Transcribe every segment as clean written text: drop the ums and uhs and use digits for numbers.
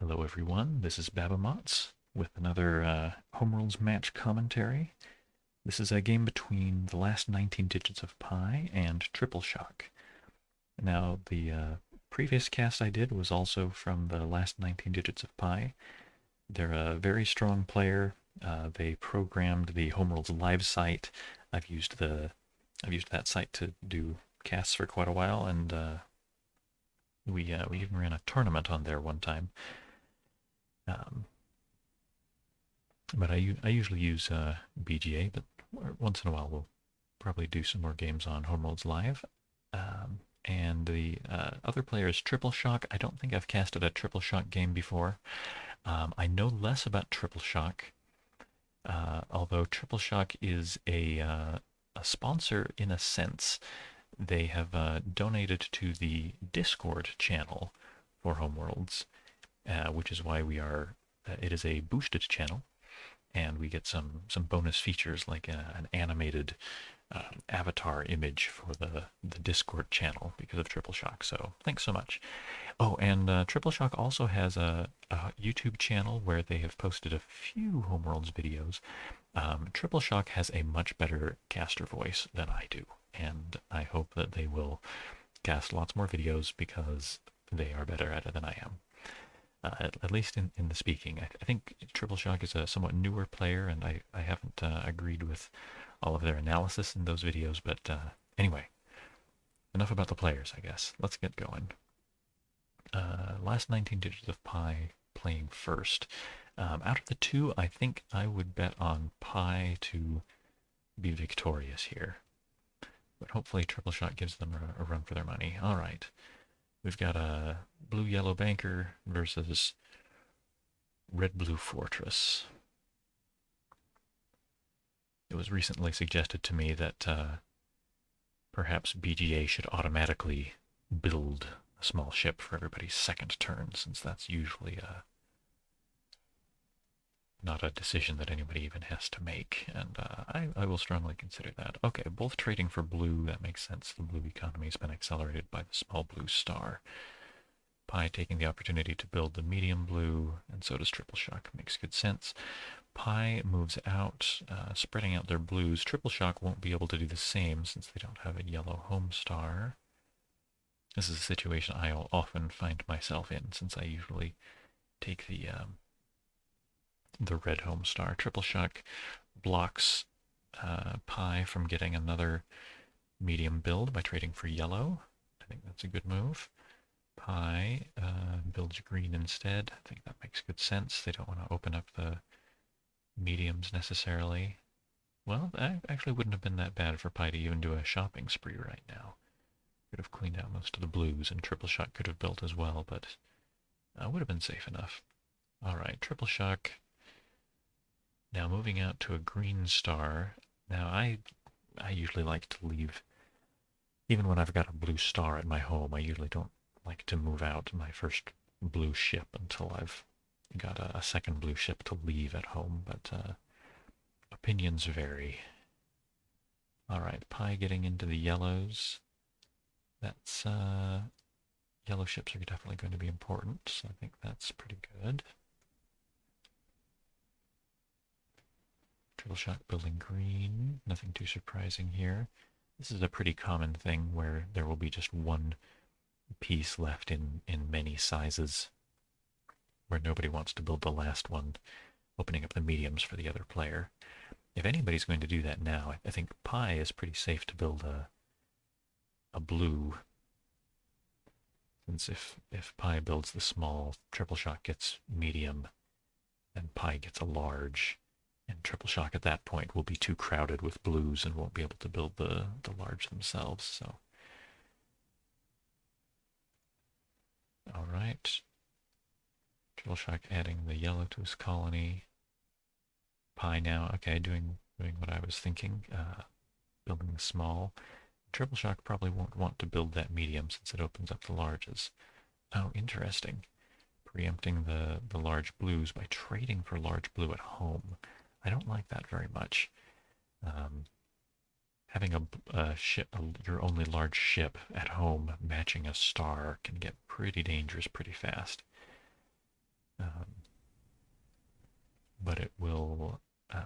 Hello everyone, this is Babamots with another Homeworlds match commentary. This is a game between the last 19 digits of pi and Tripleshock. Now, the previous cast I did was also from the last 19 digits of pi. They're a very strong player. They programmed the Homeworlds live site. I've used that site to do casts for quite a while, and we even ran a tournament on there one time. Um, But I usually use BGA, but once in a while we'll probably do some more games on Homeworlds Live. And the other player is Tripleshock. I don't think I've casted a Tripleshock game before. I know less about Tripleshock, although Tripleshock is a sponsor in a sense. They have donated to the Discord channel for Homeworlds, which is why we are. It is a boosted channel, and we get some bonus features like an animated avatar image for the Discord channel because of Tripleshock. So thanks so much. Oh, and Tripleshock also has a YouTube channel where they have posted a few Homeworlds videos. Tripleshock has a much better caster voice than I do, and I hope that they will cast lots more videos because they are better at it than I am. At least in the speaking. I think Tripleshock is a somewhat newer player, and I haven't agreed with all of their analysis in those videos, but anyway, enough about the players, I guess. Let's get going. Last 19 digits of pi playing first. Out of the two, I think I would bet on pi to be victorious here. But hopefully Tripleshock gives them a run for their money. All right. We've got a blue-yellow banker versus red-blue fortress. It was recently suggested to me that perhaps BGA should automatically build a small ship for everybody's second turn, since that's usually not a decision that anybody even has to make, and I will strongly consider that. Okay, both trading for blue, that makes sense. The blue economy has been accelerated by the small blue star. Pi taking the opportunity to build the medium blue, and so does Tripleshock. Makes good sense. Pi moves out, spreading out their blues. Tripleshock won't be able to do the same since they don't have a yellow home star. This is a situation I'll often find myself in since I usually take the red home star. Tripleshock blocks Pi from getting another medium build by trading for yellow. I think that's a good move. Pi builds green instead. I think that makes good sense. They don't want to open up the mediums necessarily. Well, that actually wouldn't have been that bad for Pi to even do a shopping spree right now. Could have cleaned out most of the blues, and Tripleshock could have built as well, but would have been safe enough. Alright, Tripleshock now moving out to a green star. Now, I usually like to leave, even when I've got a blue star at my home, I usually don't like to move out my first blue ship until I've got a second blue ship to leave at home, but opinions vary. Alright, Pi getting into the yellows. That's, yellow ships are definitely going to be important, so I think that's pretty good. Tripleshock building green, nothing too surprising here. This is a pretty common thing where there will be just one piece left in many sizes, where nobody wants to build the last one, opening up the mediums for the other player. If anybody's going to do that now, I think Pi is pretty safe to build a blue, since if Pi builds the small, Tripleshock gets medium, and Pi gets a large, and Tripleshock at that point will be too crowded with blues and won't be able to build the large themselves, so. Alright. Tripleshock adding the yellow to his colony. Pi now, okay, doing what I was thinking, building the small. Tripleshock probably won't want to build that medium since it opens up the larges. Oh, interesting. Preempting the large blues by trading for large blue at home. I don't like that very much. Having a ship, your only large ship at home matching a star can get pretty dangerous pretty fast. but it will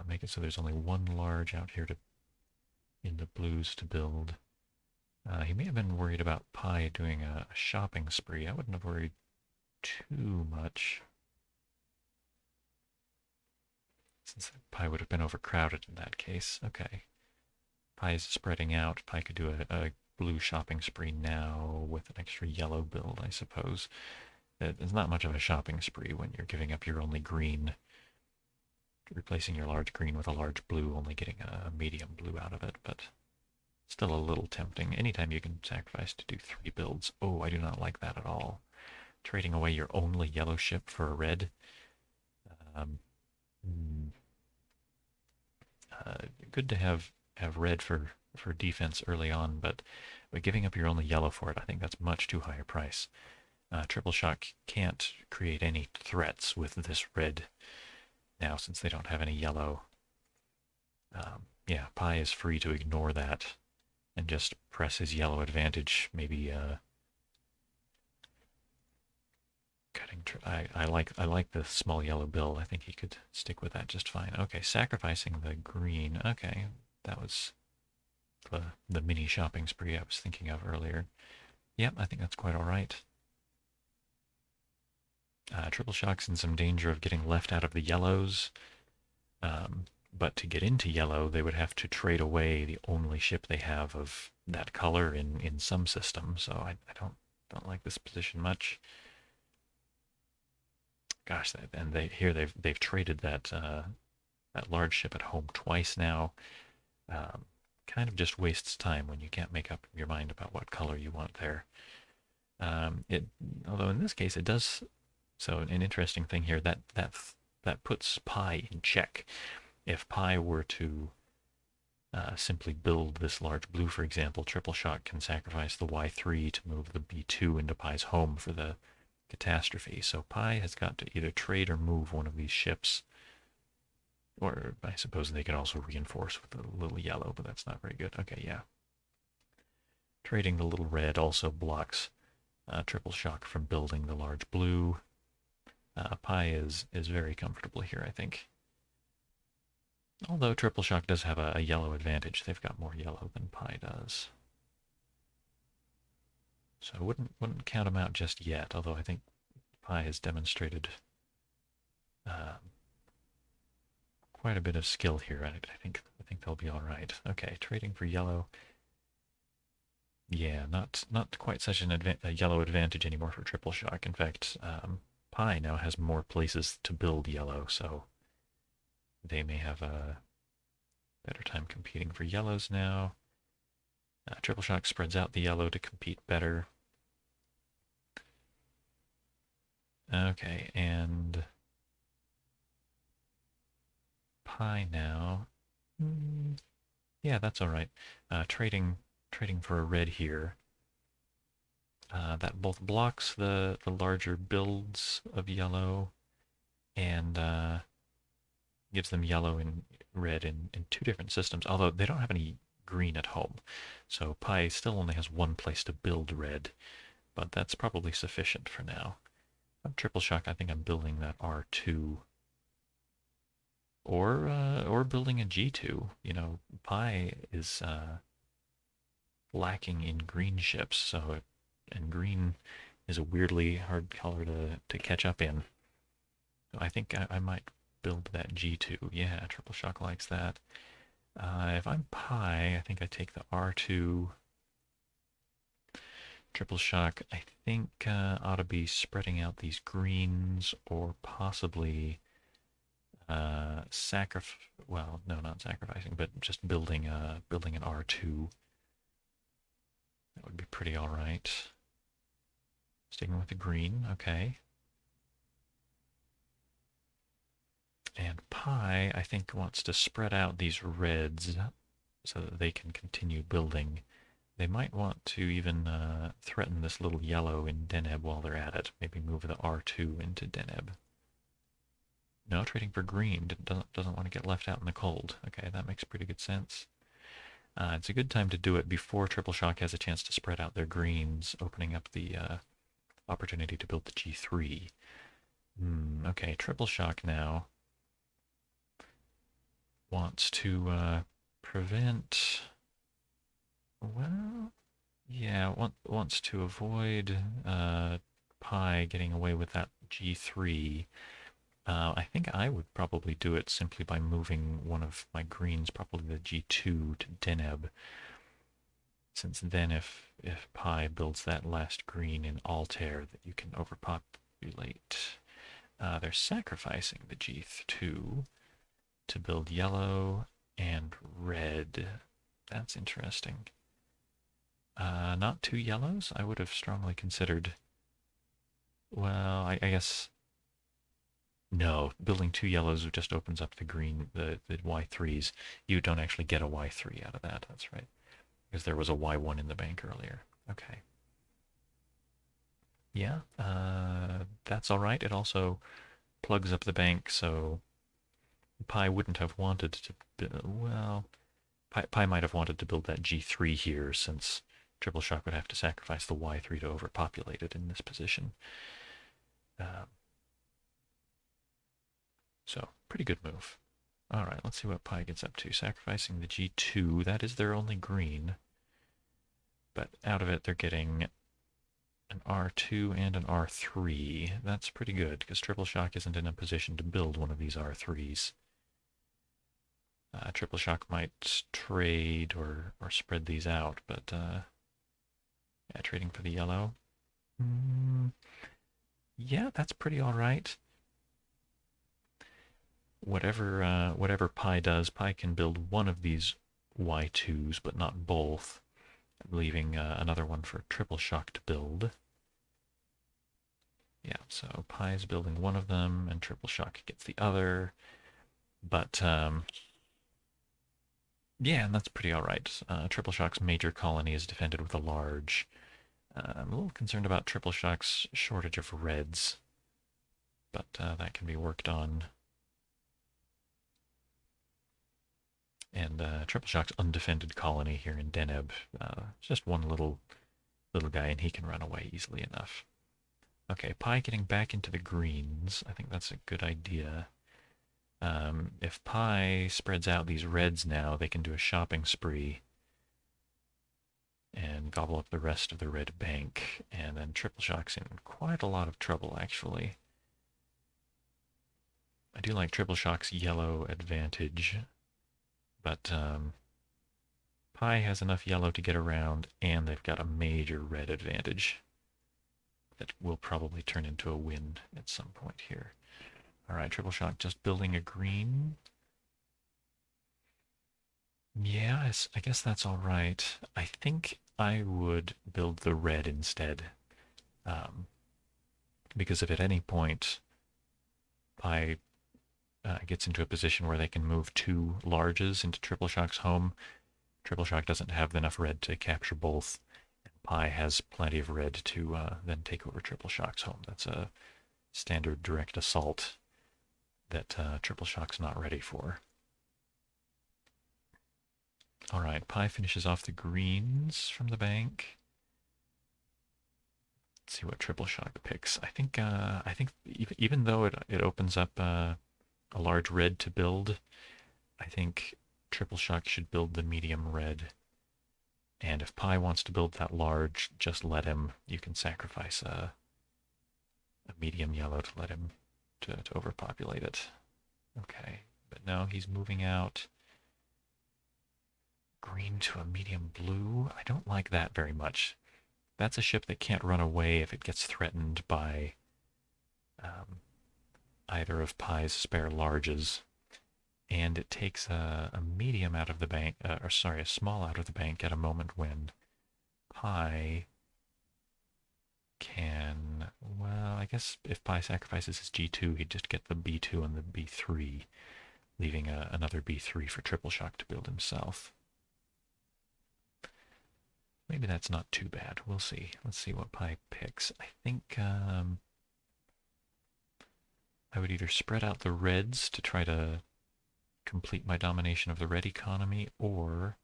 make it so there's only one large out here in the blues to build. He may have been worried about Pi doing a shopping spree. I wouldn't have worried too much, since Pi would have been overcrowded in that case. Okay. Pi is spreading out. Pi could do a blue shopping spree now with an extra yellow build, I suppose. It's not much of a shopping spree when you're giving up your only green, replacing your large green with a large blue, only getting a medium blue out of it, but still a little tempting. Anytime you can sacrifice to do 3 builds. Oh, I do not like that at all. Trading away your only yellow ship for a red. Good to have red for defense early on, but giving up your only yellow for it, I think that's much too high a price. Tripleshock can't create any threats with this red now since they don't have any yellow. Yeah, Pi is free to ignore that and just press his yellow advantage. Maybe cutting. I like the small yellow build. I think he could stick with that just fine. Okay, sacrificing the green. Okay, that was the mini shopping spree I was thinking of earlier. Yep, I think that's quite all right. Tripleshock's in some danger of getting left out of the yellows. But to get into yellow, they would have to trade away the only ship they have of that color in some system. So I don't like this position much. Gosh, and they've traded that large ship at home twice now. Kind of just wastes time when you can't make up your mind about what color you want there. Although in this case it does. So an interesting thing here that puts Pi in check. If Pi were to simply build this large blue, for example, Tripleshock can sacrifice the Y3 to move the B2 into Pi's home for the catastrophe. So Pi has got to either trade or move one of these ships. Or I suppose they could also reinforce with a little yellow, but that's not very good. Okay, yeah. Trading the little red also blocks Tripleshock from building the large blue. Pi is very comfortable here, I think. Although Tripleshock does have a yellow advantage. They've got more yellow than Pi does. So I wouldn't count them out just yet, although I think Pi has demonstrated quite a bit of skill here. I think they'll be all right. Okay, trading for yellow. Yeah, not quite such a yellow advantage anymore for Tripleshock. In fact, Pi now has more places to build yellow, so they may have a better time competing for yellows now. Tripleshock spreads out the yellow to compete better. Okay, and Pi now. Yeah, that's all right. Trading for a red here. That both blocks the larger builds of yellow and gives them yellow and red in 2 different systems, although they don't have any green at home. So Pi still only has 1 place to build red, but that's probably sufficient for now. On Tripleshock, I think I'm building that R2. Or building a G2. You know, Pi is lacking in green ships, and green is a weirdly hard color to catch up in. So I think I might build that G2. Yeah, Tripleshock likes that. If I'm Pi, I think I take the R2. Tripleshock, I think, ought to be spreading out these greens, or possibly well, no, not sacrificing, but just building an R2. That would be pretty all right. Sticking with the green, okay. And Pi, I think, wants to spread out these reds so that they can continue building. They might want to even threaten this little yellow in Deneb while they're at it. Maybe move the R2 into Deneb. No, trading for green. Doesn't want to get left out in the cold. Okay, that makes pretty good sense. It's a good time to do it before Tripleshock has a chance to spread out their greens, opening up the opportunity to build the G3. Okay, Tripleshock now wants to prevent, well, yeah, wants to avoid Pi getting away with that G3. I think I would probably do it simply by moving one of my greens, probably the G2 to Deneb, since then if Pi builds that last green in Altair that you can overpopulate, they're sacrificing the G2 to build yellow and red. That's interesting. Not two yellows? I would have strongly considered. Well, I guess no. Building two yellows just opens up the green, the Y3s. You don't actually get a Y3 out of that. That's right, because there was a Y1 in the bank earlier. Okay. Yeah, that's all right. It also plugs up the bank, so Pi wouldn't have wanted to. Well, Pi might have wanted to build that G3 here, since Tripleshock would have to sacrifice the Y3 to overpopulate it in this position. So, pretty good move. All right, let's see what Pi gets up to. Sacrificing the G2, that is their only green. But out of it, they're getting an R2 and an R3. That's pretty good, because Tripleshock isn't in a position to build one of these R3s. Tripleshock might trade or spread these out, but yeah, trading for the yellow. Yeah, that's pretty all right. Whatever Pi does, Pi can build one of these Y2s, but not both, leaving another one for Tripleshock to build. Yeah, so Pi is building one of them, and Tripleshock gets the other. But yeah, and that's pretty all right. Tripleshock's major colony is defended with a large. I'm a little concerned about Tripleshock's shortage of reds, but that can be worked on. And Tripleshock's undefended colony here in Deneb, just one little guy, and he can run away easily enough. Okay, Pi getting back into the greens. I think that's a good idea. If Pi spreads out these reds now, they can do a shopping spree and gobble up the rest of the red bank, and then Tripleshock's in quite a lot of trouble, actually. I do like Tripleshock's yellow advantage, but Pi has enough yellow to get around, and they've got a major red advantage that will probably turn into a win at some point here. All right, Tripleshock just building a green. Yeah, I guess that's all right. I think I would build the red instead, because if at any point Pi gets into a position where they can move two larges into Tripleshock's home, Tripleshock doesn't have enough red to capture both. Pi has plenty of red to then take over Tripleshock's home. That's a standard direct assault that Tripleshock's not ready for. All right, Pi finishes off the greens from the bank. Let's see what Tripleshock picks. I think even though it opens up a large red to build, I think Tripleshock should build the medium red. And if Pi wants to build that large, just let him. You can sacrifice a medium yellow to let him to overpopulate it. Okay, but no, he's moving out green to a medium blue. I don't like that very much. That's a ship that can't run away if it gets threatened by either of Pi's spare larges. And it takes a medium out of the bank, or sorry, a small out of the bank at a moment when Pi can, well, I guess if Pi sacrifices his G2, he'd just get the B2 and the B3, leaving another B3 for Tripleshock to build himself. Maybe that's not too bad. We'll see. Let's see what Pi picks. I think I would either spread out the reds to try to complete my domination of the red economy, or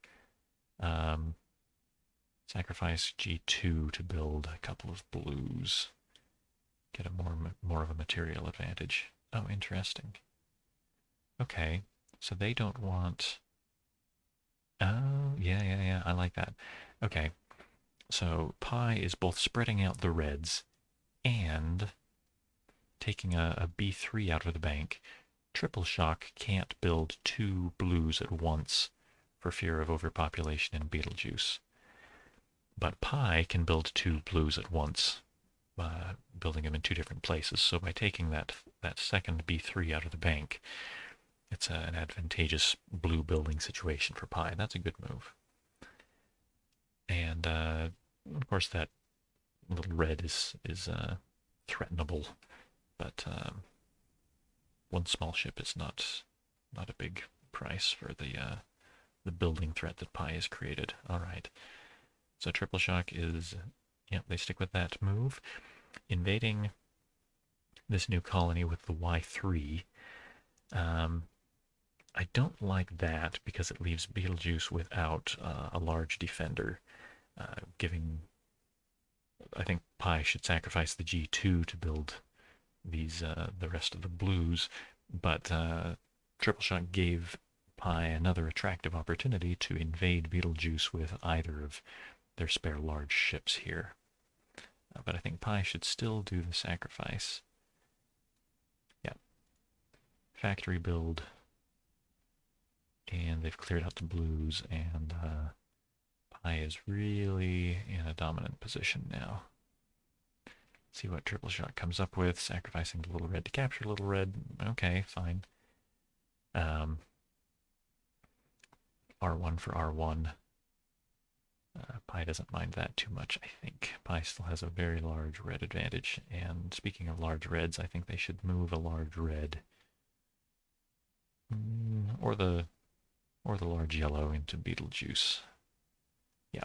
sacrifice G2 to build a couple of blues. Get a more of a material advantage. Oh, interesting. Okay. So they don't want... Oh, yeah, I like that. Okay, so Pi is both spreading out the reds and taking a B3 out of the bank. Tripleshock can't build two blues at once for fear of overpopulation in Beetlejuice. But Pi can build two blues at once, building them in two different places. So by taking that second B3 out of the bank, it's an advantageous blue building situation for Pi. That's a good move. And of course that little red is threatenable, but one small ship is not a big price for the building threat that Pi has created. All right, so Tripleshock is, yeah, they stick with that move, invading this new colony with the Y3. I don't like that because it leaves Beetlejuice without a large defender, giving... I think Pi should sacrifice the G2 to build these the rest of the blues, but Tripleshock gave Pi another attractive opportunity to invade Beetlejuice with either of their spare large ships here. But I think Pi should still do the sacrifice. Yeah. Factory build. And they've cleared out the blues, and Pi is really in a dominant position now. See what Tripleshock comes up with, sacrificing the little red to capture little red. Okay, fine. R1 for R1. Pi doesn't mind that too much, I think. Pi still has a very large red advantage, and speaking of large reds, I think they should move a large red. Or the large yellow into Beetlejuice. Yeah,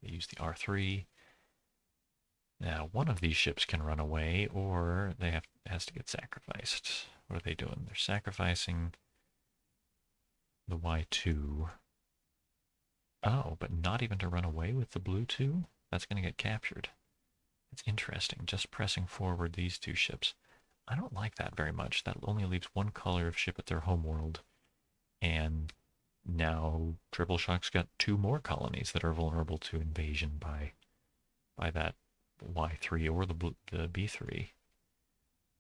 they use the R3. Now, one of these ships can run away, or has to get sacrificed. What are they doing? They're sacrificing the Y2. Oh, but not even to run away with the blue 2? That's going to get captured. It's interesting, just pressing forward these two ships. I don't like that very much. That only leaves one color of ship at their homeworld. And now Tripleshock's got two more colonies that are vulnerable to invasion by that Y3 or the B3.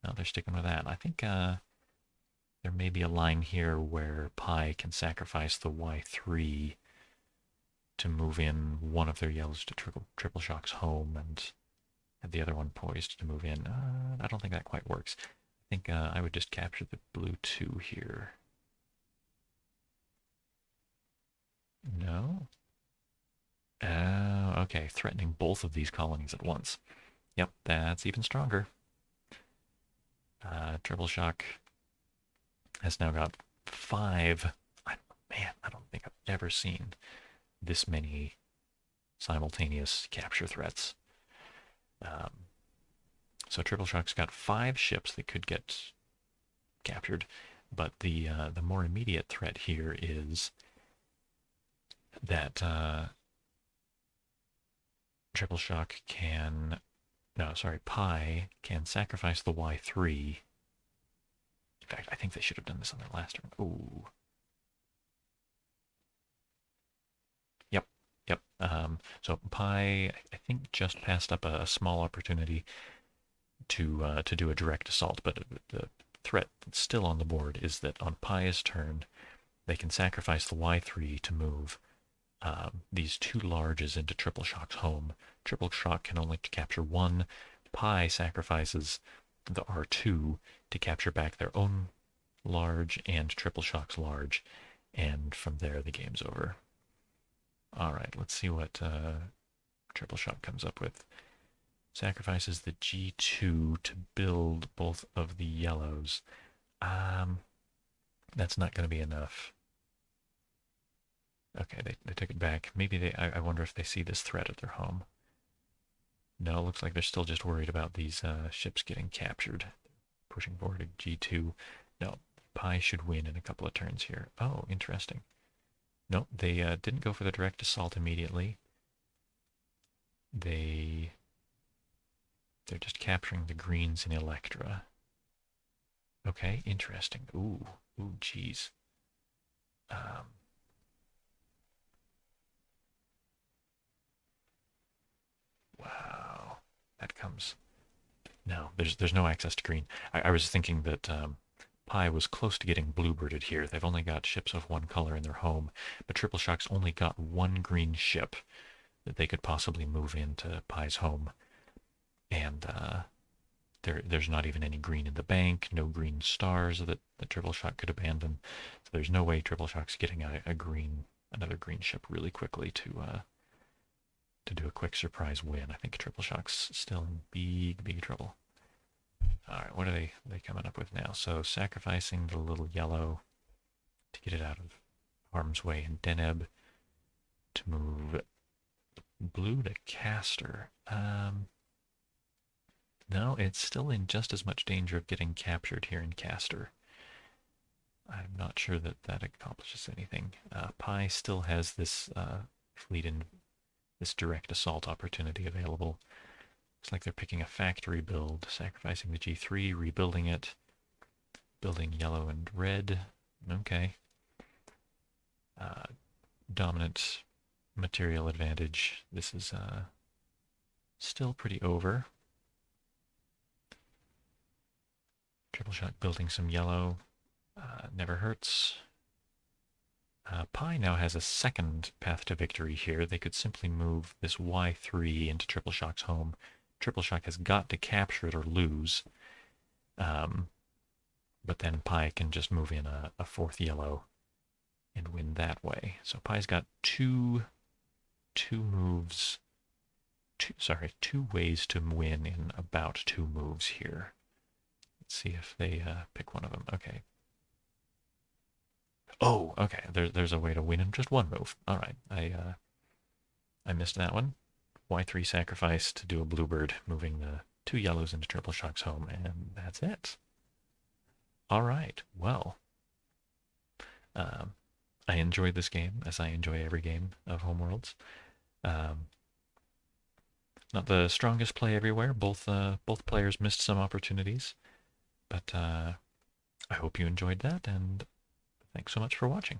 No, they're sticking with that. I think there may be a line here where Pi can sacrifice the Y3 to move in one of their yellows to Tripleshock's home and have the other one poised to move in. I don't think that quite works. I think I would just capture the blue 2 here. No? Okay, threatening both of these colonies at once. Yep, that's even stronger. Tripleshock has now got 5. Man, I don't think I've ever seen this many simultaneous capture threats. So Tripleshock's got 5 ships that could get captured, but the more immediate threat here is that Tripleshock can... No, sorry, Pi can sacrifice the Y3. In fact, I think they should have done this on their last turn. Ooh. Yep. So Pi, I think, just passed up a small opportunity to do a direct assault, but the threat that's still on the board is that on Pi's turn, they can sacrifice the Y3 to move these 2 larges into Tripleshock's home. Tripleshock can only capture 1. Pi sacrifices the R2 to capture back their own large and Tripleshock's large, and from there the game's over. All right, let's see what Tripleshock comes up with. Sacrifices the G2 to build both of the yellows. That's not going to be enough. Okay, they took it back. Maybe I wonder if they see this threat at their home. No, looks like they're still just worried about these ships getting captured. Pushing forward to G2. No, Pi should win in a couple of turns here. Oh, interesting. Nope, they didn't go for the direct assault immediately. They're just capturing the greens in Electra. Okay, interesting. Ooh, geez. Um, wow, that comes. No, there's no access to green. I was thinking that Pi was close to getting bluebirded here. They've only got ships of one color in their home, but Tripleshock's only got one green ship that they could possibly move into Pi's home, and there's not even any green in the bank, no green stars that Tripleshock could abandon. So there's no way Tripleshock's getting another green ship really quickly to do a quick surprise win. I think Tripleshock's still in big trouble. All right, what are they coming up with now? So sacrificing the little yellow to get it out of harm's way, and Deneb to move blue to caster. No, it's still in just as much danger of getting captured here in caster. I'm not sure that that accomplishes anything. Pi still has this fleet in this direct assault opportunity available. Looks like they're picking a factory build, sacrificing the G3, rebuilding it, building yellow and red. Okay. Dominant material advantage. This is still pretty over. Tripleshock building some yellow. Never hurts. Pi now has a second path to victory here. They could simply move this Y3 into Tripleshock's home. Tripleshock has got to capture it or lose. But then Pi can just move in a fourth yellow and win that way. So Pi's got two ways to win in about 2 moves here. Let's see if they pick one of them. Okay. Oh, okay. There's a way to win in just 1 move. All right. I missed that one. Y3 sacrifice to do a bluebird, moving the 2 yellows into Tripleshock's home, and that's it. All right. Well, I enjoyed this game as I enjoy every game of Homeworlds. Not the strongest play everywhere. Both players missed some opportunities, but I hope you enjoyed that, and thanks so much for watching.